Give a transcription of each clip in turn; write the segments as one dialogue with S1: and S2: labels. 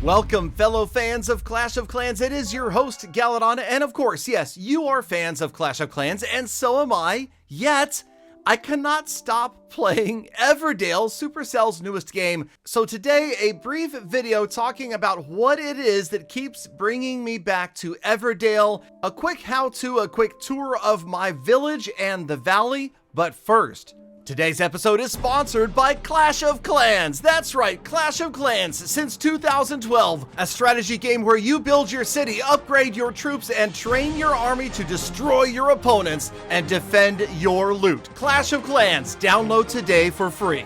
S1: Welcome, fellow fans of Clash of Clans. It is your host, Galadon, and of course, yes, you are fans of Clash of Clans, and so am I, yet I cannot stop playing Everdale, Supercell's newest game. So today, a brief video talking about what it is that keeps bringing me back to Everdale, a quick how-to, a quick tour of my village and the valley, but first, today's episode is sponsored by Clash of Clans. That's right, Clash of Clans, since 2012, a strategy game where you build your city, upgrade your troops, and train your army to destroy your opponents and defend your loot. Clash of Clans, download today for free.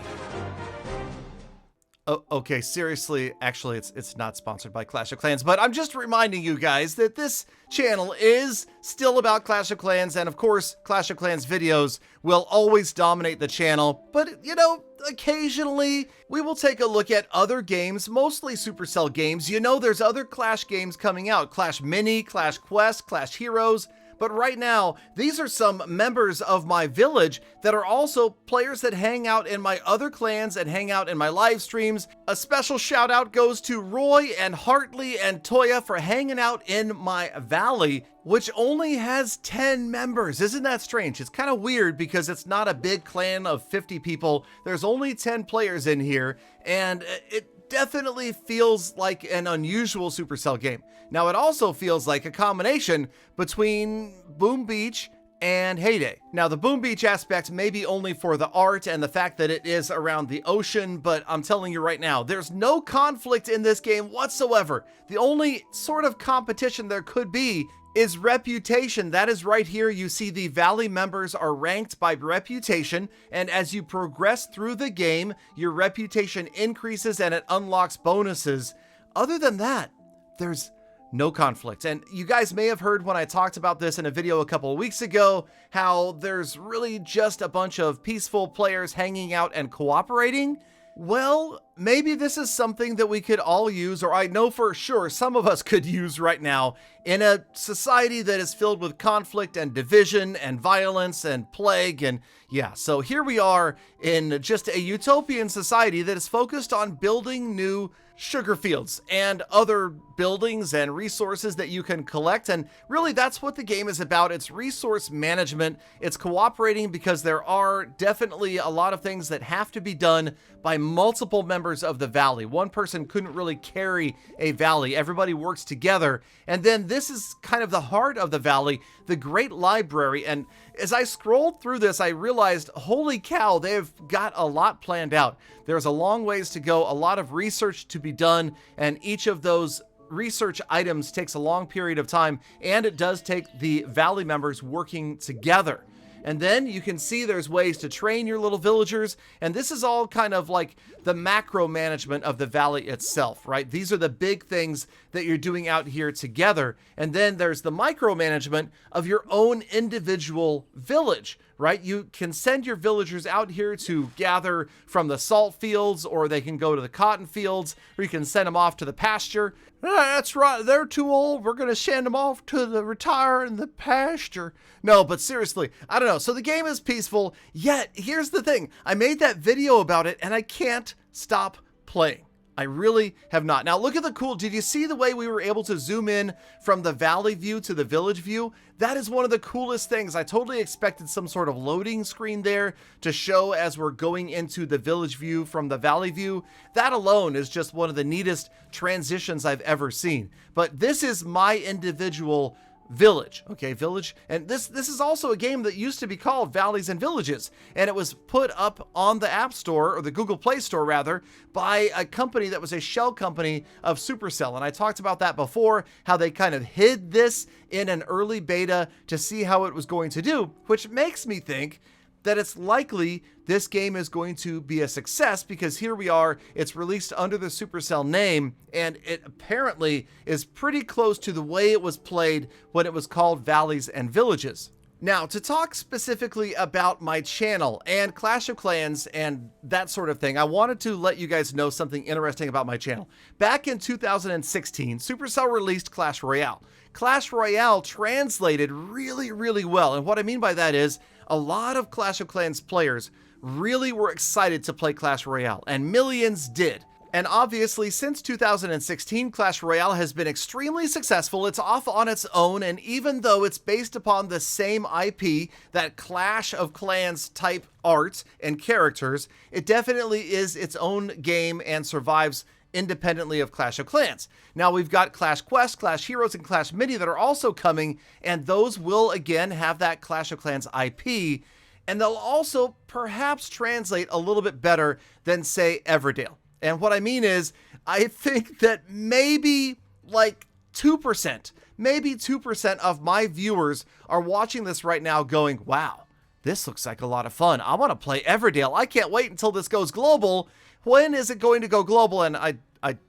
S1: Oh, okay, seriously, actually, it's not sponsored by Clash of Clans, but I'm just reminding you guys that this channel is still about Clash of Clans, and of course, Clash of Clans videos will always dominate the channel, but, you know, occasionally we will take a look at other games, mostly Supercell games. You know, there's other Clash games coming out, Clash Mini, Clash Quest, Clash Heroes. But right now, these are some members of my village that are also players that hang out in my other clans and hang out in my live streams. A special shout out goes to Roy and Hartley and Toya for hanging out in my valley, which only has 10 members. Isn't that strange? It's kind of weird because it's not a big clan of 50 people. There's only 10 players in here, and it definitely feels like an unusual Supercell game. Now, it also feels like a combination between Boom Beach and Heyday. Now, the Boom Beach aspect may be only for the art and the fact that it is around the ocean, but I'm telling you right now, there's no conflict in this game whatsoever. The only sort of competition there could be is reputation. That is right here. You see the Valley members are ranked by reputation, and as you progress through the game, your reputation increases and it unlocks bonuses. Other than that, there's no conflict. And you guys may have heard when I talked about this in a video a couple of weeks ago, how there's really just a bunch of peaceful players hanging out and cooperating. Well, maybe this is something that we could all use, or I know for sure some of us could use right now in a society that is filled with conflict and division and violence and plague. And yeah, so here we are in just a utopian society that is focused on building new sugar fields and other buildings and resources that you can collect. And really, that's what the game is about. It's resource management. It's cooperating because there are definitely a lot of things that have to be done by multiple members of the valley. One person couldn't really carry a valley. Everybody works together. And then this is kind of the heart of the valley, the Great Library. And as I scrolled through this, I realized, holy cow, they've got a lot planned out. There's a long ways to go, a lot of research to be done, and each of those research items takes a long period of time, and it does take the valley members working together. And then you can see there's ways to train your little villagers, and this is all kind of like the macro management of the valley itself, right? These are the big things that you're doing out here together. And then there's the micro management of your own individual village, right? You can send your villagers out here to gather from the salt fields, or they can go to the cotton fields, or you can send them off to the pasture. That's right, they're too old. We're going to send them off to the retire in the pasture. No, but seriously, I don't know. So the game is peaceful, yet here's the thing. I made that video about it and I can't stop playing. I really have not. Now look at the cool, did you see the way we were able to zoom in from the valley view to the village view? That is one of the coolest things. I totally expected some sort of loading screen there to show as we're going into the village view from the valley view. That alone is just one of the neatest transitions I've ever seen. But this is my individual village, okay, village. And this is also a game that used to be called Valleys and Villages, and it was put up on the App Store, or the Google Play Store rather, by a company that was a shell company of Supercell. And I talked about that before, how they kind of hid this in an early beta to see how it was going to do, which makes me think that it's likely this game is going to be a success, because here we are, it's released under the Supercell name, and it apparently is pretty close to the way it was played when it was called Valleys and Villages. Now, to talk specifically about my channel and Clash of Clans and that sort of thing, I wanted to let you guys know something interesting about my channel. Back in 2016, Supercell released Clash Royale. Clash Royale translated really, really well, and what I mean by that is a lot of Clash of Clans players really were excited to play Clash Royale, and millions did. And obviously, since 2016, Clash Royale has been extremely successful. It's off on its own, and even though it's based upon the same IP, that Clash of Clans type art and characters, it definitely is its own game and survives independently of Clash of Clans. Now we've got Clash Quest, Clash Heroes, and Clash Mini that are also coming, and those will again have that Clash of Clans IP, and they'll also perhaps translate a little bit better than, say, Everdale. And what I mean is, I think that maybe like 2%, maybe 2% of my viewers are watching this right now going, wow, this looks like a lot of fun. I want to play Everdale. I can't wait until this goes global. When is it going to go global? And I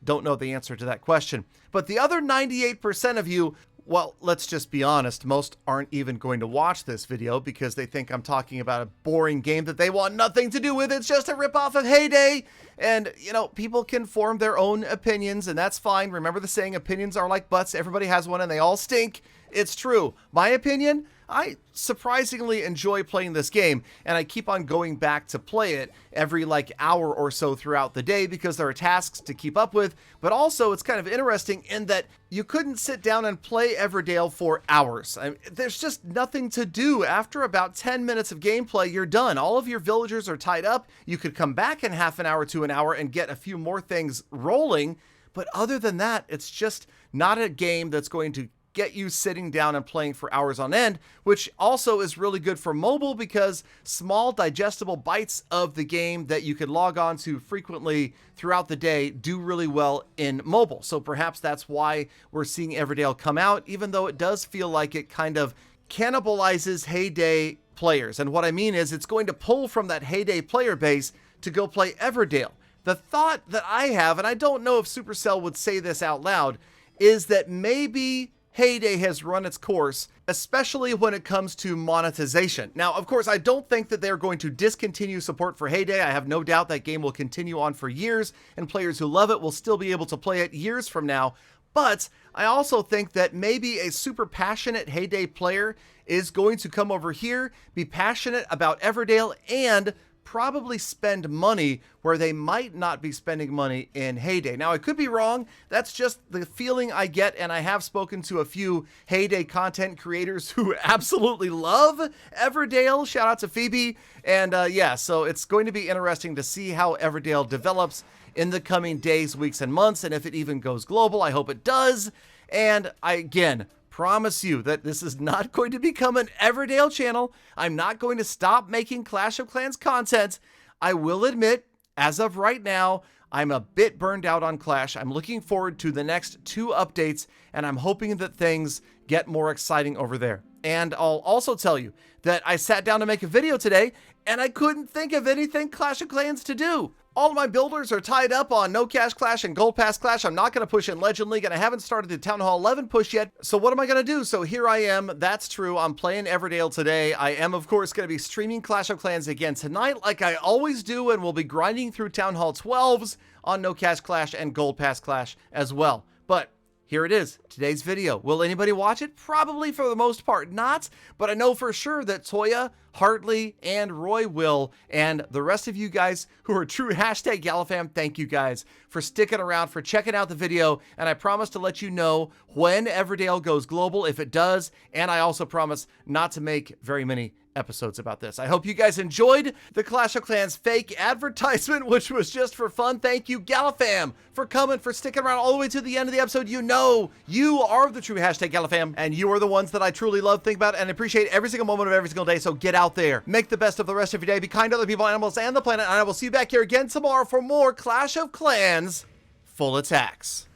S1: don't know the answer to that question. But the other 98% of you, well, let's just be honest, most aren't even going to watch this video because they think I'm talking about a boring game that they want nothing to do with. It's just a ripoff of Heyday. And, you know, people can form their own opinions, and that's fine. Remember the saying, opinions are like butts. Everybody has one and they all stink. It's true. My opinion, I surprisingly enjoy playing this game, and I keep on going back to play it every like hour or so throughout the day because there are tasks to keep up with, but also it's kind of interesting in that you couldn't sit down and play Everdale for hours. There's just nothing to do. After about 10 minutes of gameplay, you're done. All of your villagers are tied up. You could come back in half an hour to an hour and get a few more things rolling, but other than that, it's just not a game that's going to get you sitting down and playing for hours on end, which also is really good for mobile because small digestible bites of the game that you could log on to frequently throughout the day do really well in mobile. So perhaps that's why we're seeing Everdale come out, even though it does feel like it kind of cannibalizes Heyday players. And what I mean is it's going to pull from that Heyday player base to go play Everdale. The thought that I have, and I don't know if Supercell would say this out loud, is that maybe Heyday has run its course, especially when it comes to monetization. Now, of course, I don't think that they're going to discontinue support for Heyday. I have no doubt that game will continue on for years, and players who love it will still be able to play it years from now. But I also think that maybe a super passionate Heyday player is going to come over here, be passionate about Everdale, and probably spend money where they might not be spending money in Heyday. Now, I could be wrong. That's just the feeling I get, and I have spoken to a few Heyday content creators who absolutely love Everdale. Shout out to Phoebe. And yeah, so it's going to be interesting to see how Everdale develops in the coming days, weeks, and months, and if it even goes global. I hope it does. And I, again, promise you that this is not going to become an Everdale channel. I'm not going to stop making Clash of Clans content. I will admit, as of right now, I'm a bit burned out on Clash. I'm looking forward to the next 2 updates, and I'm hoping that things get more exciting over there. And I'll also tell you that I sat down to make a video today, and I couldn't think of anything Clash of Clans to do. All of my builders are tied up on No Cash Clash and Gold Pass Clash. I'm not going to push in Legend League, and I haven't started the Town Hall 11 push yet. So what am I going to do? So here I am. That's true. I'm playing Everdale today. I am, of course, going to be streaming Clash of Clans again tonight, like I always do, and we'll be grinding through Town Hall 12s on No Cash Clash and Gold Pass Clash as well. But here it is, today's video. Will anybody watch it? Probably for the most part not, but I know for sure that Toya, Hartley, and Roy will, and the rest of you guys who are true hashtag Galafam, thank you guys for sticking around, for checking out the video, and I promise to let you know when Everdale goes global, if it does, and I also promise not to make very many episodes about this. I hope you guys enjoyed the Clash of Clans fake advertisement, which was just for fun. Thank you, Galafam, for coming, for sticking around all the way to the end of the episode. You know, you are the true hashtag Galafam, and you are the ones that I truly love, think about, and appreciate every single moment of every single day. So get out there, make the best of the rest of your day, be kind to other people, animals, and the planet, and I will see you back here again tomorrow for more Clash of Clans Full Attacks.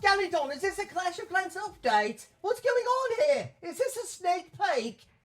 S2: Galadon, is this a Clash of Clans update? What's going on here? Is this a snake peek?